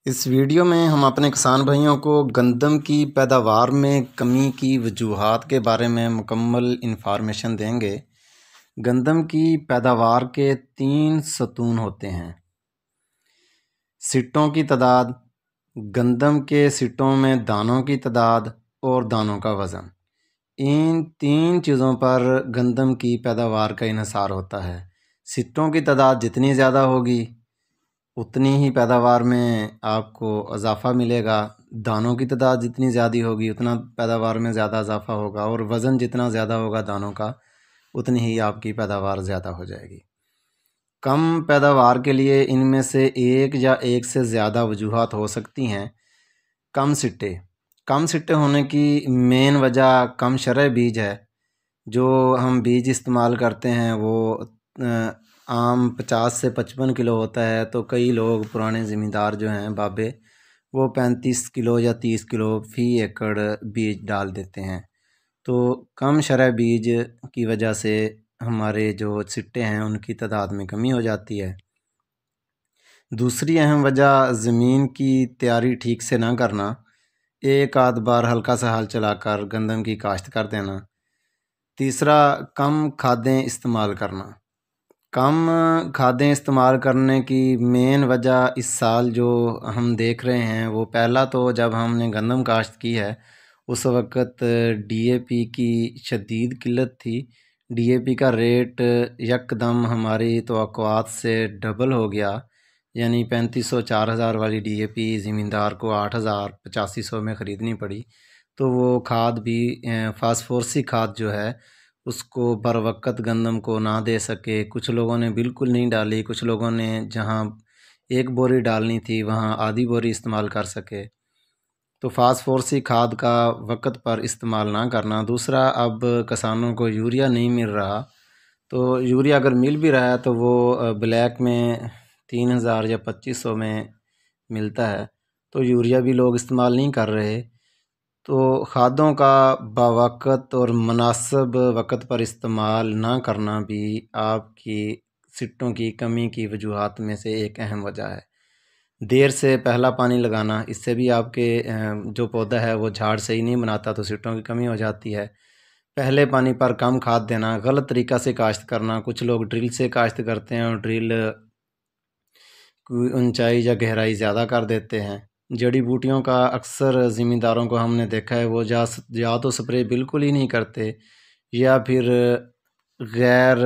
اس video میں ہم اپنے کسان بھائیوں کو گندم کی پیداوار میں کمی کی وجوہات کے بارے میں مکمل انفارمیشن دیں گے۔ گندم کی پیداوار کے 3 ستون ہوتے ہیں: سٹوں کی تعداد، گندم کے سٹوں میں دانوں کی تعداد اور دانوں کا وزن۔ ان 3 چیزوں پر گندم کی پیداوار کا انحصار ہوتا ہے۔ سٹوں کی تعداد جتنی زیادہ ہوگی اتنی ہی پیداوار میں آپ کو اضافہ ملے گا، دانوں کی تعداد جتنی زیادہ ہوگی اتنا پیداوار میں زیادہ اضافہ ہوگا، اور وزن جتنا زیادہ ہوگا دانوں کا اتنی ہی آپ کی پیداوار زیادہ ہو جائے گی۔ کم پیداوار کے لیے ان میں سے ایک یا ایک سے زیادہ وجوہات ہو سکتی ہیں۔ کم سٹے ہونے کی مین وجہ کم شرح بیج ہے۔ جو ہم بیج استعمال کرتے ہیں وہ عام 50 سے 55 کلو ہوتا ہے، تو کئی لوگ پرانے زمیندار جو ہیں بابے وہ 35 کلو یا 30 کلو فی ایکڑ بیج ڈال دیتے ہیں۔ تو کم شرح بیج کی وجہ سے ہمارے جو سٹے ہیں ان کی تعداد میں کمی ہو جاتی ہے۔ دوسری اہم وجہ زمین کی تیاری ٹھیک سے نہ کرنا، ایک آدھ بار ہلکا سا ہل چلا کر گندم کی کاشت کر دینا۔ تیسرا، کم کھادیں استعمال کرنا۔ کم کھادیں استعمال کرنے کی مین وجہ اس سال جو ہم دیکھ رہے ہیں وہ پہلا تو جب ہم نے گندم کاشت کی ہے اس وقت ڈی اے پی کی شدید قلت تھی۔ ڈی اے پی کا ریٹ یکدم ہماری توقعات سے ڈبل ہو گیا، یعنی 3500 4000 والی ڈی اے پی زمیندار کو 8000 8500 میں خریدنی پڑی۔ تو وہ کھاد بھی فاسفورسی کھاد جو ہے اس کو بر وقت گندم کو نہ دے سکے۔ کچھ لوگوں نے بالکل نہیں ڈالی، کچھ لوگوں نے جہاں 1 بوری ڈالنی تھی وہاں آدھی بوری استعمال کر سکے۔ تو فاسفورسی کھاد کا وقت پر استعمال نہ کرنا۔ دوسرا، اب کسانوں کو یوریا نہیں مل رہا، تو یوریا اگر مل بھی رہا ہے تو وہ بلیک میں 3000 یا 2500 میں ملتا ہے، تو یوریا بھی لوگ استعمال نہیں کر رہے۔ تو کھادوں کا باوقت اور مناسب وقت پر استعمال نہ کرنا بھی آپ کی سٹوں کی کمی کی وجوہات میں سے ایک اہم وجہ ہے۔ دیر سے پہلا پانی لگانا، اس سے بھی آپ کے جو پودا ہے وہ جھاڑ صحیح نہیں بناتا، تو سٹوں کی کمی ہو جاتی ہے۔ پہلے پانی پر کم کھاد دینا، غلط طریقہ سے کاشت کرنا۔ کچھ لوگ ڈرل سے کاشت کرتے ہیں اور ڈرل کی اونچائی یا گہرائی زیادہ کر دیتے ہیں۔ جڑی بوٹیوں کا اکثر زمینداروں کو ہم نے دیکھا ہے وہ یا تو سپرے بالکل ہی نہیں کرتے یا پھر غیر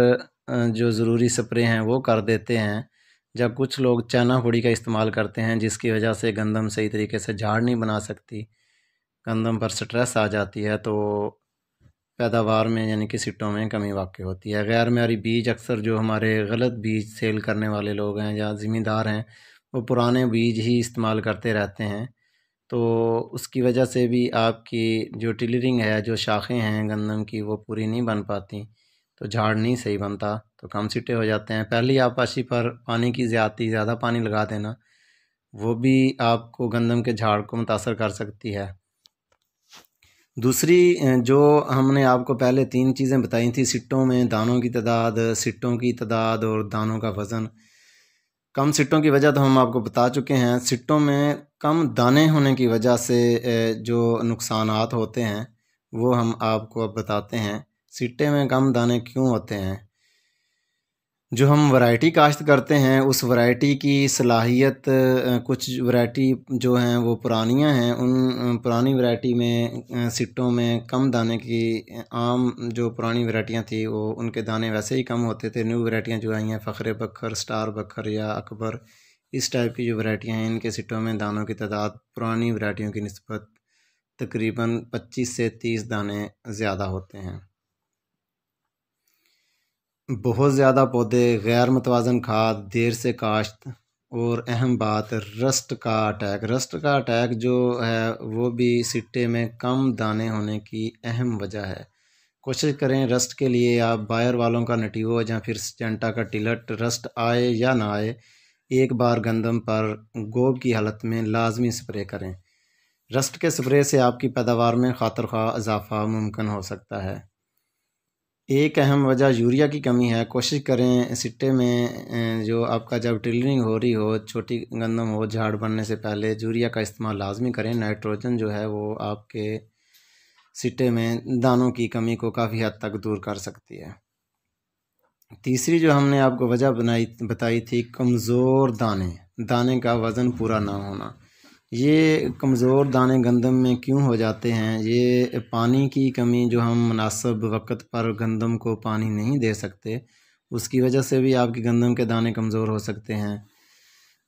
جو ضروری سپرے ہیں وہ کر دیتے ہیں، جب کچھ لوگ چنا پوڑی کا استعمال کرتے ہیں جس کی وجہ سے گندم صحیح طریقے سے جھاڑ نہیں بنا سکتی، گندم پر سٹریس آ جاتی ہے، تو پیداوار میں یعنی کہ سٹوں میں کمی واقع ہوتی ہے۔ غیر معیاری بیج، اکثر جو ہمارے غلط بیج سیل کرنے والے لوگ ہیں یا زمیندار ہیں وہ پرانے بیج ہی استعمال کرتے رہتے ہیں، تو اس کی وجہ سے بھی آپ کی جو ٹلرنگ ہے، جو شاخیں ہیں گندم کی وہ پوری نہیں بن پاتی، تو جھاڑ نہیں صحیح بنتا، تو کم سٹے ہو جاتے ہیں۔ پہلی آبپاشی پر پانی کی زیادہ پانی لگا دینا وہ بھی آپ کو گندم کے جھاڑ کو متاثر کر سکتی ہے۔ دوسری جو ہم نے آپ کو پہلے 3 چیزیں بتائی تھیں، سٹوں میں دانوں کی تعداد، سٹوں کی تعداد اور دانوں کا وزن۔ کم سٹوں کی وجہ تو ہم آپ کو بتا چکے ہیں۔ سٹوں میں کم دانے ہونے کی وجہ سے جو نقصانات ہوتے ہیں وہ ہم آپ کو اب بتاتے ہیں۔ سٹے میں کم دانے کیوں ہوتے ہیں؟ جو ہم ورائٹی کاشت کرتے ہیں اس ورائٹی کی صلاحیت، کچھ ورائٹی جو ہیں وہ پرانیاں ہیں، ان پرانی ورائٹی میں سٹوں میں کم دانے کی عام جو پرانی ورائٹیاں تھیں وہ ان کے دانے ویسے ہی کم ہوتے تھے۔ نیو ورائٹیاں جو آئی ہیں فخر بکھر، سٹار بکھر یا اکبر، اس ٹائپ کی جو ورائٹیاں ہیں ان کے سٹوں میں دانوں کی تعداد پرانی ورائٹیوں کی نسبت تقریباً 25 سے 30 دانے زیادہ ہوتے ہیں۔ بہت زیادہ پودے، غیر متوازن کھاد، دیر سے کاشت، اور اہم بات رسٹ کا اٹیک جو ہے وہ بھی سٹے میں کم دانے ہونے کی اہم وجہ ہے۔ کوشش کریں رسٹ کے لیے آپ بائر والوں کا نٹیو یا پھر سجنٹا کا ٹلٹ، رسٹ آئے یا نہ آئے، ایک بار گندم پر گوب کی حالت میں لازمی سپرے کریں۔ رسٹ کے سپرے سے آپ کی پیداوار میں خاطر خواہ اضافہ ممکن ہو سکتا ہے۔ ایک اہم وجہ یوریا کی کمی ہے۔ کوشش کریں سٹے میں جو آپ کا جب ٹلرنگ ہو رہی ہو، چھوٹی گندم ہو، جھاڑ بننے سے پہلے یوریا کا استعمال لازمی کریں۔ نائٹروجن جو ہے وہ آپ کے سٹے میں دانوں کی کمی کو کافی حد تک دور کر سکتی ہے۔ تیسری جو ہم نے آپ کو وجہ بتائی تھی، کمزور دانے کا وزن پورا نہ ہونا۔ یہ کمزور دانے گندم میں کیوں ہو جاتے ہیں؟ یہ پانی کی کمی، جو ہم مناسب وقت پر گندم کو پانی نہیں دے سکتے، اس کی وجہ سے بھی آپ کی گندم کے دانے کمزور ہو سکتے ہیں۔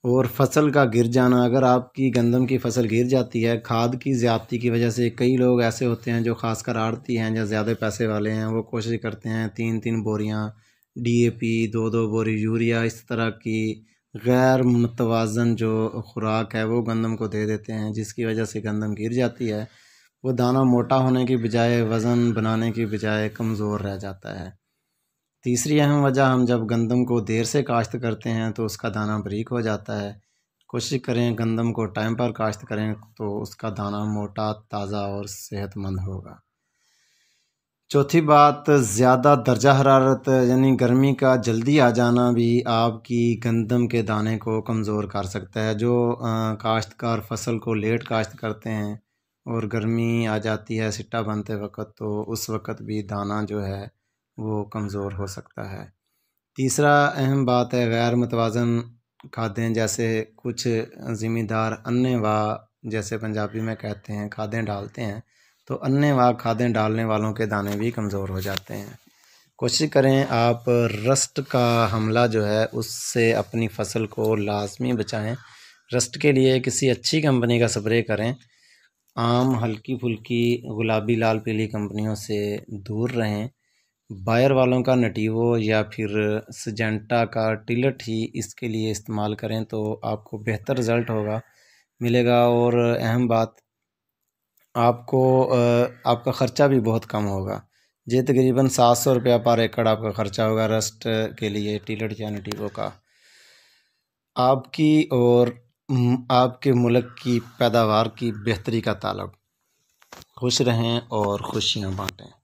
اور فصل کا گر جانا، اگر آپ کی گندم کی فصل گر جاتی ہے کھاد کی زیادتی کی وجہ سے، کئی لوگ ایسے ہوتے ہیں جو خاص کر آڑتی ہیں یا زیادہ پیسے والے ہیں، وہ کوشش کرتے ہیں 3 بوریاں DAP، 2 بوری یوریا، اس طرح کی غیر متوازن جو خوراک ہے وہ گندم کو دے دیتے ہیں، جس کی وجہ سے گندم گر جاتی ہے۔ وہ دانہ موٹا ہونے کی بجائے، وزن بنانے کی بجائے کمزور رہ جاتا ہے۔ تیسری اہم وجہ، ہم جب گندم کو دیر سے کاشت کرتے ہیں تو اس کا دانہ باریک ہو جاتا ہے۔ کوشش کریں گندم کو ٹائم پر کاشت کریں تو اس کا دانہ موٹا، تازہ اور صحت مند ہوگا۔ چوتھی بات، زیادہ درجہ حرارت یعنی گرمی کا جلدی آ جانا بھی آپ کی گندم کے دانے کو کمزور کر سکتا ہے۔ جو کاشتکار فصل کو لیٹ کاشت کرتے ہیں اور گرمی آ جاتی ہے سٹا بنتے وقت، تو اس وقت بھی دانہ جو ہے وہ کمزور ہو سکتا ہے۔ تیسرا اہم بات ہے غیر متوازن کھادیں، جیسے کچھ ذمہ دار انّے واہ، جیسے پنجابی میں کہتے ہیں، کھادیں ڈالتے ہیں، تو انّے واہ کھادیں ڈالنے والوں کے دانے بھی کمزور ہو جاتے ہیں۔ کوشش کریں آپ رسٹ کا حملہ جو ہے اس سے اپنی فصل کو لازمی بچائیں۔ رسٹ کے لیے کسی اچھی کمپنی کا سپرے کریں۔ عام ہلکی پھلکی گلابی لال پیلی کمپنیوں سے دور رہیں۔ بائر والوں کا نٹیوو یا پھر سجنٹا کا ٹلٹ ہی اس کے لیے استعمال کریں تو آپ کو بہتر رزلٹ ملے گا۔ اور اہم بات، آپ کا خرچہ بھی بہت کم ہوگا۔ یہ تقریباً 700 روپیہ پر ایکڑ آپ کا خرچہ ہوگا رسٹ کے لیے، ٹلٹ یا نٹیوو کا۔ آپ کی اور آپ کے ملک کی پیداوار کی بہتری کا طالب۔ خوش رہیں اور خوشیاں بانٹیں۔